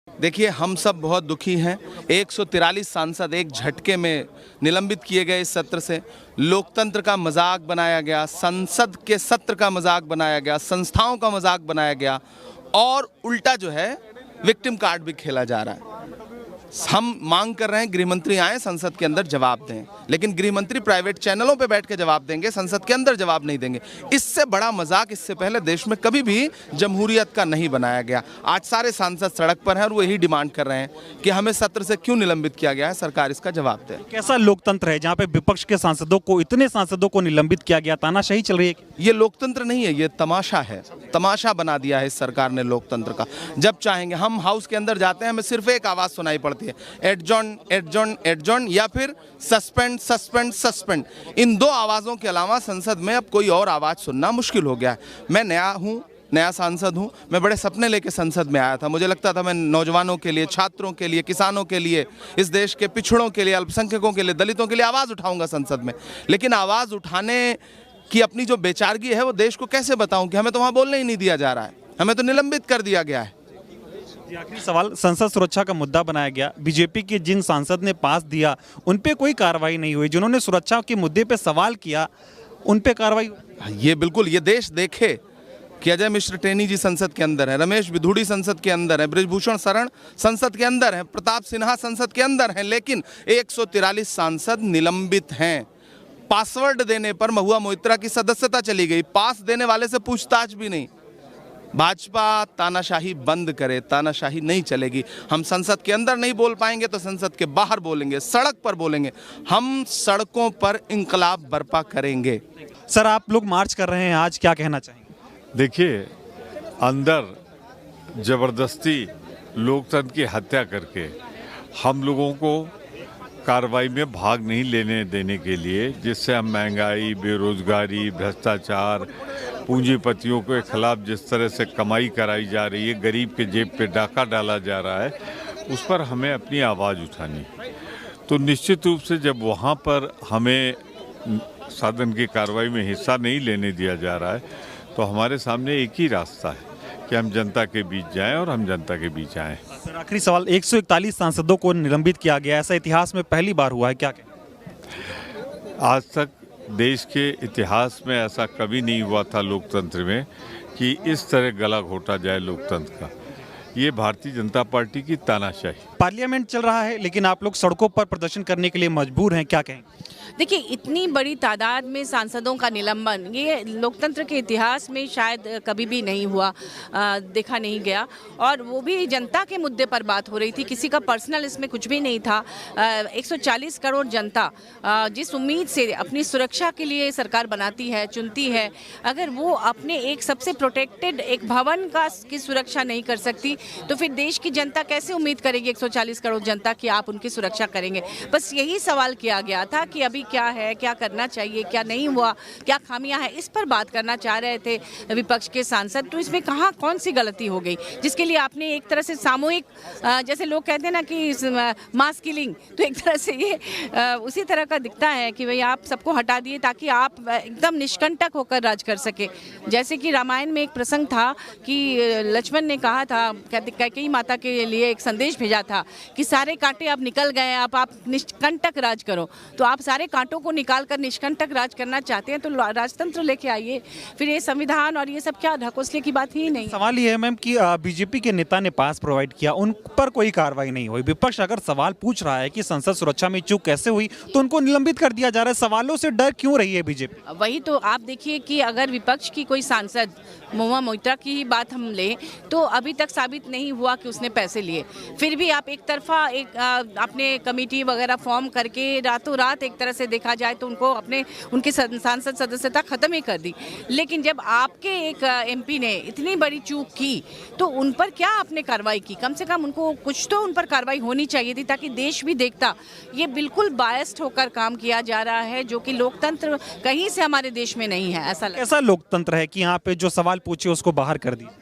देखिए, हम सब बहुत दुखी हैं। 143 सांसद एक झटके में निलंबित किए गए इस सत्र से। लोकतंत्र का मजाक बनाया गया, संसद के सत्र का मजाक बनाया गया, संस्थाओं का मजाक बनाया गया और उल्टा जो है विक्टिम कार्ड भी खेला जा रहा है। हम मांग कर रहे हैं गृहमंत्री आए, संसद के अंदर जवाब दें, लेकिन गृहमंत्री प्राइवेट चैनलों पे बैठ के जवाब देंगे, संसद के अंदर जवाब नहीं देंगे। इससे बड़ा मजाक इससे पहले देश में कभी भी जमहूरियत का नहीं बनाया गया। आज सारे सांसद सड़क पर हैं और वो यही डिमांड कर रहे हैं कि हमें सत्र से क्यों निलंबित किया गया है, सरकार इसका जवाब दे। कैसा लोकतंत्र है जहाँ पे विपक्ष के सांसदों को, इतने सांसदों को निलंबित किया गया, तानाशाही चल रही है? ये लोकतंत्र नहीं है, ये तमाशा है। तमाशा बना दिया है इस सरकार ने लोकतंत्र का। जब चाहेंगे हम हाउस के अंदर जाते हैं, हमें सिर्फ एक आवाज सुनाई पड़ती है, एडजॉर्न एडजॉर्न एडजॉर्न या फिर सस्पेंड सस्पेंड सस्पेंड। इन दो आवाजों के अलावा संसद में अब कोई और आवाज सुनना मुश्किल हो गया है। मैं नया हूँ, नया सांसद हूँ। मैं बड़े सपने लेके संसद में आया था। मुझे लगता था मैं नौजवानों के लिए, छात्रों के लिए, किसानों के लिए, इस देश के पिछड़ों के लिए, अल्पसंख्यकों के लिए, दलितों के लिए आवाज़ उठाऊंगा संसद में। लेकिन आवाज़ उठाने की अपनी जो बेचारगी है वो देश को कैसे बताऊं कि हमें तो वहाँ बोलने ही नहीं दिया जा रहा है, हमें तो निलंबित कर दिया गया है। आखिरी सवाल, संसद सुरक्षा का मुद्दा बनाया गया, बीजेपी के जिन सांसद ने पास दिया उन पे कोई कार्रवाई नहीं हुई, जिन्होंने सुरक्षा के मुद्दे पे सवाल किया उन पे कार्रवाई? ये बिल्कुल, ये देश देखे कि अजय मिश्र टेनी जी संसद के अंदर है, रमेश बिधूड़ी संसद के अंदर है, बृजभूषण शरण संसद के अंदर है, प्रताप सिन्हा संसद के अंदर है, लेकिन 143 सांसद निलंबित हैं। पासवर्ड देने पर महुआ मोइत्रा की सदस्यता चली गई, पास देने वाले से पूछताछ भी नहीं। भाजपा तानाशाही बंद करे, तानाशाही नहीं चलेगी। हम संसद के अंदर नहीं बोल पाएंगे तो संसद के बाहर बोलेंगे, सड़क पर बोलेंगे। हम सड़कों पर इंकलाब बर्पा करेंगे। सर, आप लोग मार्च कर रहे हैं आज, क्या कहना चाहेंगे? देखिए, अंदर जबरदस्ती लोकतंत्र की हत्या करके हम लोगों को कार्रवाई में भाग नहीं लेने देने के लिए, जिससे हम महंगाई, बेरोजगारी, भ्रष्टाचार, पूंजीपतियों के खिलाफ जिस तरह से कमाई कराई जा रही है, गरीब के जेब पे डाका डाला जा रहा है, उस पर हमें अपनी आवाज़ उठानी। तो निश्चित रूप से जब वहाँ पर हमें सदन की कार्रवाई में हिस्सा नहीं लेने दिया जा रहा है, तो हमारे सामने एक ही रास्ता है कि हम जनता के बीच जाएं और हम जनता के बीच आएं। सर, आखिरी सवाल, 141 सांसदों को निलंबित किया गया, ऐसा इतिहास में पहली बार हुआ है, क्या कहें? आज तक देश के इतिहास में ऐसा कभी नहीं हुआ था लोकतंत्र में कि इस तरह गला घोटा जाए लोकतंत्र का। ये भारतीय जनता पार्टी की तानाशाही। पार्लियामेंट चल रहा है लेकिन आप लोग सड़कों पर प्रदर्शन करने के लिए मजबूर हैं, क्या कहें? देखिए, इतनी बड़ी तादाद में सांसदों का निलंबन ये लोकतंत्र के इतिहास में शायद कभी भी नहीं हुआ, देखा नहीं गया, और वो भी जनता के मुद्दे पर बात हो रही थी, किसी का पर्सनल इसमें कुछ भी नहीं था। 140 करोड़ जनता जिस उम्मीद से अपनी सुरक्षा के लिए सरकार बनाती है, चुनती है, अगर वो अपने एक सबसे प्रोटेक्टेड एक भवन की सुरक्षा नहीं कर सकती तो फिर देश की जनता कैसे उम्मीद करेगी 140 करोड़ जनता कि आप उनकी सुरक्षा करेंगे? बस यही सवाल किया गया था कि अभी क्या है, क्या करना चाहिए, क्या नहीं हुआ, क्या खामियां हैं, इस पर बात करना चाह रहे थे विपक्ष के सांसद। तो इसमें कहाँ कौन सी गलती हो गई जिसके लिए आपने एक तरह से सामूहिक, जैसे लोग कहते हैं ना कि मास किलिंग, तो एक तरह से ये उसी तरह का दिखता है कि भाई आप सबको हटा दिए ताकि आप एकदम निष्कंटक होकर राज कर सके। जैसे कि रामायण में एक प्रसंग था कि लक्ष्मण ने कहा था, कैकेयी माता के लिए एक संदेश भेजा था कि सारे कांटे अब निकल गए, अब आप निष्कंटक राज करो। तो आप सारे कांटों को निकालकर निष्कंटक राज करना चाहते हैं तो राजतंत्र लेके आइए। फिर ये संविधान और ये सब क्या ढकोसले की बात ही नहीं। सवाल ये है मैम कि बीजेपी के नेता ने पास प्रोवाइड किया, उन पर कोई कार्रवाई नहीं हुई। विपक्ष अगर सवाल पूछ रहा है कि संसद सुरक्षा में चूक कैसे हुई तो उनको निलंबित कर दिया जा रहा है। सवालों से डर क्यों रही है बीजेपी? वही तो आप देखिए कि अगर विपक्ष की कोई सांसद, महुआ मोइत्रा की ही बात हम लें, तो अभी तक साबित नहीं हुआ कि उसने पैसे लिए। फिर भी आप एक तरफा अपने कमेटी वगैरह फॉर्म करके रातों रात एक तरह से देखा जाए तो उनकी सांसद सदस्यता खत्म ही कर दी। लेकिन जब आपके एक एमपी ने इतनी बड़ी चूक की तो उन पर क्या आपने कार्रवाई की? कम से कम उनको कुछ तो उन पर कार्रवाई होनी चाहिए थी ताकि देश भी देखता। ये बिल्कुल बायस्ड होकर काम किया जा रहा है, जो कि लोकतंत्र कहीं से हमारे देश में नहीं है। ऐसा लोकतंत्र है कि यहाँ पे जो सवाल पूछे उसको बाहर कर दिया।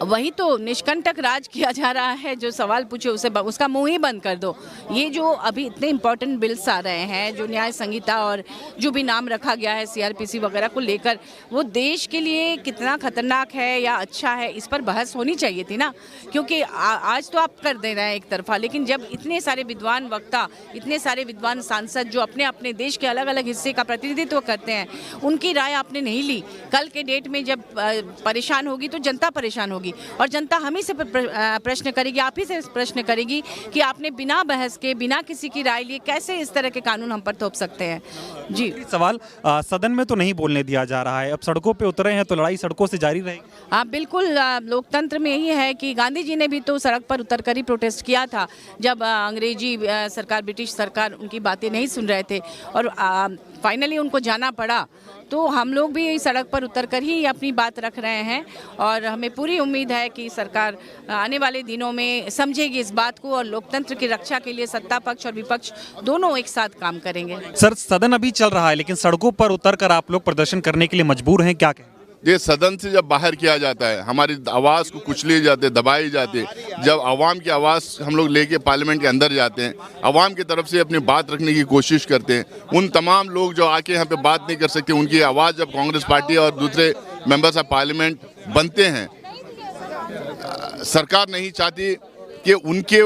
वही तो निष्कंटक राज किया जा रहा है। जो सवाल पूछे उसे उसका मुंह ही बंद कर दो। ये जो अभी इतने इम्पोर्टेंट बिल्स आ रहे हैं, जो न्याय संहिता और जो भी नाम रखा गया है सीआरपीसी वगैरह को लेकर, वो देश के लिए कितना खतरनाक है या अच्छा है, इस पर बहस होनी चाहिए थी ना। क्योंकि आज तो आप कर दे रहे हैं एक तरफा, लेकिन जब इतने सारे विद्वान वक्ता, इतने सारे विद्वान सांसद जो अपने अपने देश के अलग अलग हिस्से का प्रतिनिधित्व करते हैं, उनकी राय आपने नहीं ली। कल के डेट में जब परेशान होगी तो जनता परेशान होगी, और जनता हम ही से प्रश्न करेगी, आप ही से प्रश्न करेगी कि आपने बिना बहस के, बिना किसी की राय लिए कैसे इस तरह के कानून हम पर थोप सकते हैं। जी सवाल सदन में तो नहीं बोलने दिया जा रहा है, अब सड़कों पे उतरे हैं तो लड़ाई सड़कों से जारी रहेगी। हाँ बिल्कुल, लोकतंत्र में यही है कि गांधी जी ने भी तो सड़क पर उतरकर ही प्रोटेस्ट किया था जब अंग्रेजी सरकार, ब्रिटिश सरकार उनकी बातें नहीं सुन रहे थे और फाइनली उनको जाना पड़ा। तो हम लोग भी सड़क पर उतरकर ही अपनी बात रख रहे हैं और हमें पूरी उम्मीद है कि सरकार आने वाले दिनों में समझेगी इस बात को और लोकतंत्र की रक्षा के लिए सत्ता पक्ष और विपक्ष दोनों एक साथ काम करेंगे। सर, सदन अभी चल रहा है लेकिन सड़कों पर उतरकर आप लोग प्रदर्शन करने के लिए मजबूर हैं, क्या कहें? ये सदन से जब बाहर किया जाता है, हमारी आवाज़ को कुचली जाते, दबाई जाती। जब आवाम की आवाज़ हम लोग लेके पार्लियामेंट के अंदर जाते हैं, आवाम की तरफ से अपनी बात रखने की कोशिश करते हैं, उन तमाम लोग जो आके यहाँ पे बात नहीं कर सकते, उनकी आवाज़ जब कांग्रेस पार्टी और दूसरे मेंबर्स ऑफ पार्लियामेंट बनते हैं, सरकार नहीं चाहती कि उनके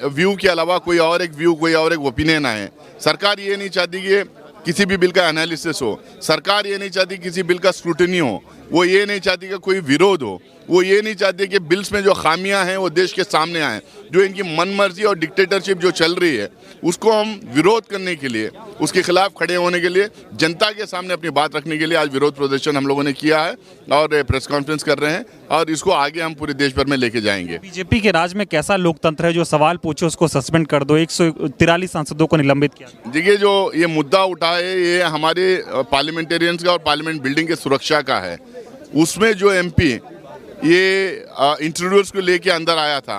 व्यू के अलावा कोई और एक व्यू, कोई और एक ओपिनियन आए। सरकार ये नहीं चाहती कि किसी भी बिल का एनालिसिस हो, सरकार ये नहीं चाहती किसी बिल का स्क्रूटनी हो, वो ये नहीं चाहती कि कोई विरोध हो, वो ये नहीं चाहती कि बिल्स में जो खामियां हैं वो देश के सामने आए। जो इनकी मनमर्जी और डिक्टेटरशिप जो चल रही है, उसको हम विरोध करने के लिए, उसके खिलाफ खड़े होने के लिए, जनता के सामने अपनी बात रखने के लिए आज विरोध प्रदर्शन हम लोगों ने किया है और प्रेस कॉन्फ्रेंस कर रहे हैं और इसको आगे हम पूरे देश भर में लेके जाएंगे। बीजेपी के राज में कैसा लोकतंत्र है, जो सवाल पूछे उसको सस्पेंड कर दो, 143 सांसदों को निलंबित किया। देखिए, जो ये मुद्दा उठा है ये हमारे पार्लियामेंटेरियंस का और पार्लियामेंट बिल्डिंग के सुरक्षा का है। उसमें जो एमपी ये इंट्रोड्यूस को लेके अंदर आया था,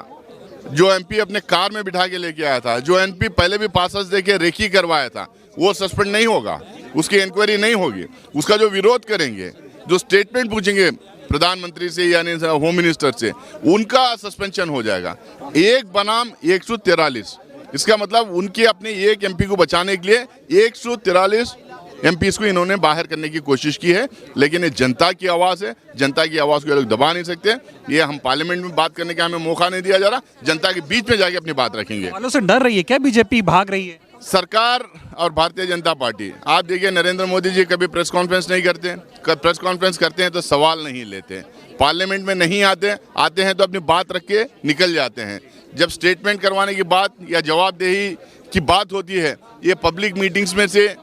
जो एमपी अपने कार में बिठा के लेके आया था, जो एमपी पहले भी पासेस देके रेकी करवाया था, वो सस्पेंड नहीं होगा, उसकी इंक्वायरी नहीं होगी। उसका जो विरोध करेंगे, जो स्टेटमेंट पूछेंगे प्रधानमंत्री से यानी होम मिनिस्टर से, उनका सस्पेंशन हो जाएगा। एक बनाम 143, इसका मतलब उनके अपने एक एमपी को बचाने के लिए 143 एमपीज को इन्होंने बाहर करने की कोशिश की है। लेकिन ये जनता की आवाज़ है, जनता की आवाज़ को ये लोग दबा नहीं सकते। ये हम पार्लियामेंट में बात करने का हमें मौका नहीं दिया जा रहा, जनता के बीच में जाके अपनी बात रखेंगे। वालों से डर रही है क्या बीजेपी, भाग रही है? सरकार और भारतीय जनता पार्टी, आप देखिए नरेंद्र मोदी जी कभी प्रेस कॉन्फ्रेंस नहीं करते, प्रेस कॉन्फ्रेंस करते हैं तो सवाल नहीं लेते, पार्लियामेंट में नहीं आते हैं तो अपनी बात रख के निकल जाते हैं। जब स्टेटमेंट करवाने की बात या जवाबदेही की बात होती है, ये पब्लिक मीटिंग्स में से,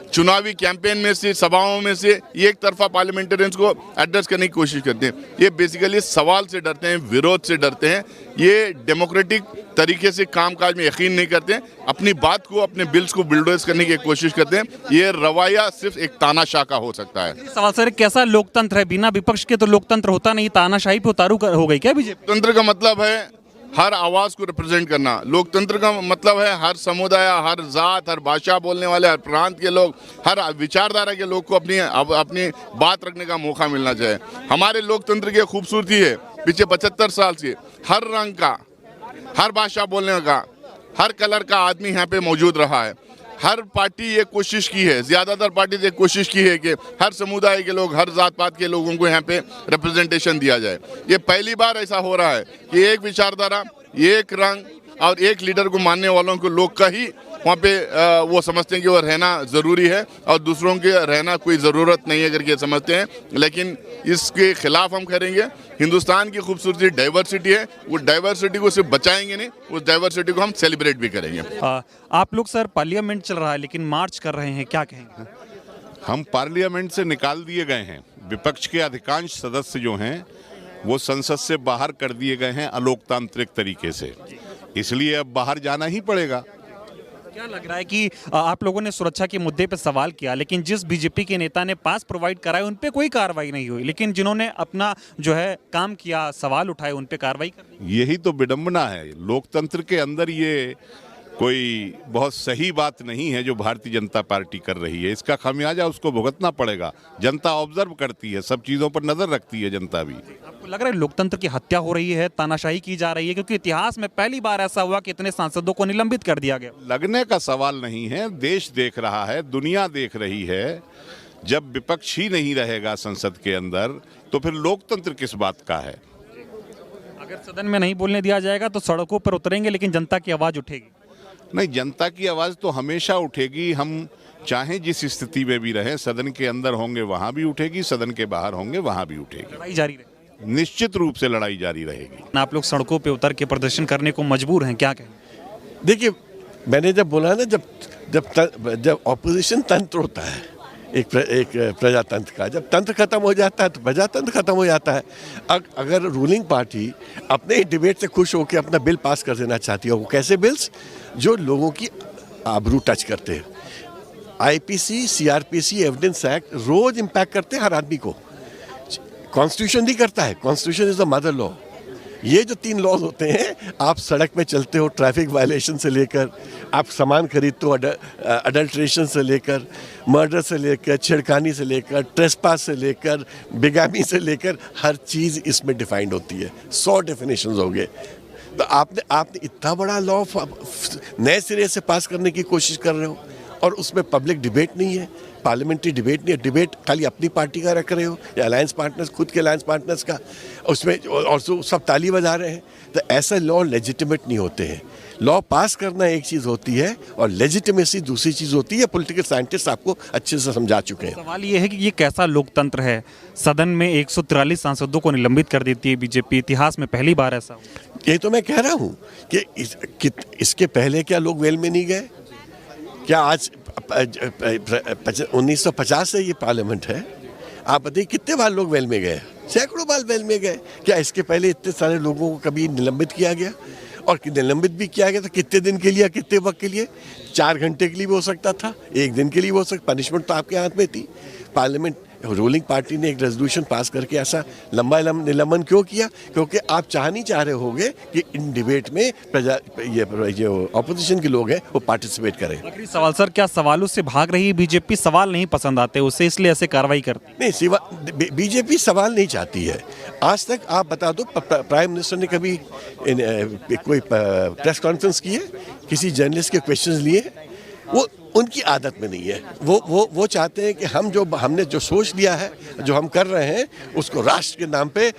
चुनावी कैंपेन में से, सभाओं में से एक तरफा पार्लियामेंटेरियंस को एड्रेस करने की कोशिश करते हैं। ये बेसिकली सवाल से डरते हैं, विरोध से डरते हैं। ये डेमोक्रेटिक तरीके से कामकाज में यकीन नहीं करते हैं, अपनी बात को, अपने बिल्स को बुलडोज करने की कोशिश करते हैं। ये रवैया सिर्फ एक तानाशाह का हो सकता है। सवाल सर, कैसा लोकतंत्र है? बिना विपक्ष के तो लोकतंत्र होता नहीं, तानाशाही पे उतारू हो गई क्या बीजेपी? लोकतंत्र का मतलब है हर आवाज़ को रिप्रेजेंट करना। लोकतंत्र का मतलब है हर समुदाय, हर जात, हर भाषा बोलने वाले, हर प्रांत के लोग, हर विचारधारा के लोग को अपनी बात रखने का मौका मिलना चाहिए। हमारे लोकतंत्र की खूबसूरती है, पिछले 75 साल से हर रंग का, हर भाषा बोलने का, हर कलर का आदमी यहाँ पे मौजूद रहा है। हर पार्टी ये कोशिश की है, ज़्यादातर पार्टी ये कोशिश की है कि हर समुदाय के लोग, हर जात पात के लोगों को यहाँ पे रिप्रेजेंटेशन दिया जाए। ये पहली बार ऐसा हो रहा है कि एक विचारधारा, एक रंग और एक लीडर को मानने वालों को लोग का ही वहाँ पे वो समझते हैं कि वो रहना ज़रूरी है और दूसरों के रहना कोई ज़रूरत नहीं है करके समझते हैं। लेकिन इसके खिलाफ हम करेंगे। हिंदुस्तान की खूबसूरती डाइवर्सिटी है, वो डाइवर्सिटी को सिर्फ बचाएंगे नहीं, उस डाइवर्सिटी को हम सेलिब्रेट भी करेंगे। आप लोग सर, पार्लियामेंट चल रहा है लेकिन मार्च कर रहे हैं, क्या कहेंगे? हम पार्लियामेंट से निकाल दिए गए हैं। विपक्ष के अधिकांश सदस्य जो हैं वो संसद से बाहर कर दिए गए हैं अलोकतांत्रिक तरीके से, इसलिए अब बाहर जाना ही पड़ेगा। क्या लग रहा है कि आप लोगों ने सुरक्षा के मुद्दे पर सवाल किया, लेकिन जिस बीजेपी के नेता ने पास प्रोवाइड कराए उन पे कोई कार्रवाई नहीं हुई, लेकिन जिन्होंने अपना जो है काम किया, सवाल उठाए, उन पे कार्रवाई कर दी। यही तो विडंबना है। लोकतंत्र के अंदर ये कोई बहुत सही बात नहीं है जो भारतीय जनता पार्टी कर रही है। इसका खामियाजा उसको भुगतना पड़ेगा। जनता ऑब्जर्व करती है, सब चीज़ों पर नज़र रखती है जनता भी। आपको लग रहा है लोकतंत्र की हत्या हो रही है, तानाशाही की जा रही है? क्योंकि इतिहास में पहली बार ऐसा हुआ कि इतने सांसदों को निलंबित कर दिया गया। लगने का सवाल नहीं है, देश देख रहा है, दुनिया देख रही है। जब विपक्ष ही नहीं रहेगा संसद के अंदर तो फिर लोकतंत्र किस बात का है? अगर सदन में नहीं बोलने दिया जाएगा तो सड़कों पर उतरेंगे, लेकिन जनता की आवाज उठेगी। नहीं, जनता की आवाज़ तो हमेशा उठेगी। हम चाहे जिस स्थिति में भी रहें, सदन के अंदर होंगे वहाँ भी उठेगी, सदन के बाहर होंगे वहाँ भी उठेगी। लड़ाई जारी रहे। निश्चित रूप से लड़ाई जारी रहेगी। आप लोग सड़कों पे उतर के प्रदर्शन करने को मजबूर हैं, क्या कहें? देखिए, मैंने जब बोला ना, जब ऑपोजिशन तंत्र होता है एक प्रजातंत्र का, जब तंत्र खत्म हो जाता है तो प्रजातंत्र खत्म हो जाता है। अगर रूलिंग पार्टी अपने डिबेट से खुश होकर अपना बिल पास कर देना चाहती है, वो कैसे बिल्स जो लोगों की आबरू टच करते हैं। आईपीसी, सीआरपीसी, एविडेंस एक्ट रोज इम्पैक्ट करते हैं हर आदमी को। कॉन्स्टिट्यूशन नहीं करता है, constitution is the mother law. ये जो 3 लॉज होते हैं, आप सड़क में चलते हो, ट्रैफिक वायलेशन से लेकर, आप सामान खरीदते हो, अडल्ट्रेशन से लेकर, मर्डर से लेकर, छेड़खानी से लेकर, ट्रेसपास से लेकर, बिगामी से लेकर, हर चीज़ इसमें डिफाइंड होती है। 100 डेफिनेशंस हो गए। तो आपने इतना बड़ा लॉ नए सिरे से पास करने की कोशिश कर रहे हो और उसमें पब्लिक डिबेट नहीं है, पार्लियामेंट्री डिबेट नहीं है। डिबेट खाली अपनी पार्टी का रख रहे हो या अलायंस पार्टनर्स, खुद के अलायंस पार्टनर्स का, उसमें और सब ताली बजा रहे हैं। तो ऐसे लॉ लेजिटिमेट नहीं होते हैं। लॉ पास करना एक चीज़ होती है और लेजिटिमेसी दूसरी चीज़ होती है। पॉलिटिकल साइंटिस्ट आपको अच्छे से समझा चुके हैं। सवाल ये है कि ये कैसा लोकतंत्र है? सदन में 143 सांसदों को निलंबित कर देती है बीजेपी। इतिहास में पहली बार ऐसा हुआ। ये तो मैं कह रहा हूँ कि इसके पहले क्या लोग वेल में नहीं गए? क्या आज 1950 से ये पार्लियामेंट है, आप बताइए कितने बार लोग वेल में गए? सैकड़ों बार वेल में गए। क्या इसके पहले इतने सारे लोगों को कभी निलंबित किया गया? और निलंबित भी किया गया तो कितने दिन के लिए, कितने वक्त के लिए? 4 घंटे के लिए भी हो सकता था, 1 दिन के लिए भी हो सकता। पनिशमेंट तो आपके हाथ में थी। पार्लियामेंट रूलिंग पार्टी ने एक रेजोल्यूशन पास करके ऐसा लंबा निलंबन क्यों किया? क्योंकि आप नहीं चाह रहे होंगे कि इन डिबेट में ये ऑपोजिशन के लोग हैं वो पार्टिसिपेट करें। आखिरी सवाल सर, क्या सवालों से भाग रही है बीजेपी? सवाल नहीं पसंद आते उसे, इसलिए ऐसे कार्रवाई करती? नहीं, बीजेपी सवाल नहीं चाहती है। आज तक आप बता दो, प्राइम मिनिस्टर ने कभी कोई प्रेस कॉन्फ्रेंस की है? किसी जर्नलिस्ट के क्वेश्चंस लिए? वो उनकी आदत में नहीं है। वो चाहते हैं कि हमने जो सोच लिया है, जो हम कर रहे हैं, उसको राष्ट्र के नाम पे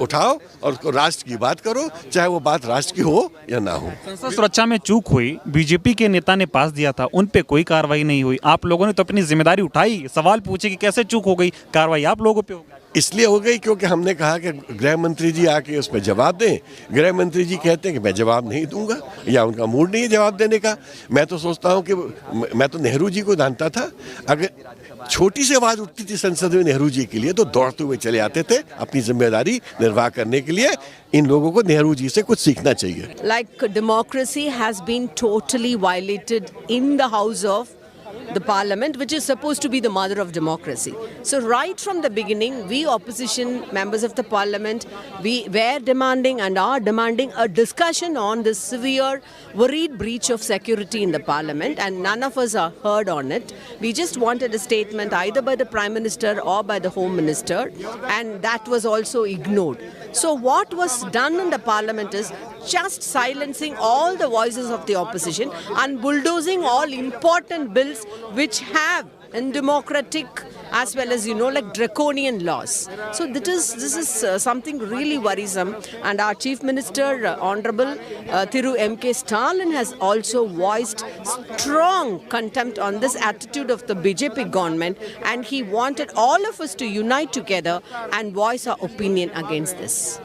उठाओ और उसको राष्ट्र की बात करो, चाहे वो बात राष्ट्र की हो या ना हो। संसद सुरक्षा में चूक हुई, बीजेपी के नेता ने पास दिया था, उन पे कोई कार्रवाई नहीं हुई। आप लोगों ने तो अपनी जिम्मेदारी उठाई, सवाल पूछे कि कैसे चूक हो गई, कार्रवाई आप लोगों पे हो गई। इसलिए हो गई क्योंकि हमने कहा कि गृह मंत्री जी आके उस पर जवाब दें। गृह मंत्री जी कहते हैं कि मैं जवाब नहीं दूंगा, या उनका मूड नहीं है जवाब देने का। मैं तो सोचता हूं कि मैं तो नेहरू जी को जानता था, अगर छोटी सी आवाज उठती थी संसद में नेहरू जी के लिए तो दौड़ते हुए चले आते थे अपनी जिम्मेदारी निर्वाह करने के लिए। इन लोगों को नेहरू जी से कुछ सीखना चाहिए। Like democracy has been totally violated in the house of the parliament, which is supposed to be the mother of democracy. So right from the beginning, we opposition members of the parliament, we were demanding and are demanding a discussion on this severe worried breach of security in the parliament, and none of us are heard on it. We just wanted a statement either by the prime minister or by the home minister, and that was also ignored. So what was done in the parliament is just silencing all the voices of the opposition and bulldozing all important bills which have undemocratic as well as like draconian laws. So this is something really worrisome, and our chief minister honorable Thiru M.K. Stalin has also voiced strong contempt on this attitude of the BJP government, and he wanted all of us to unite together and voice our opinion against this.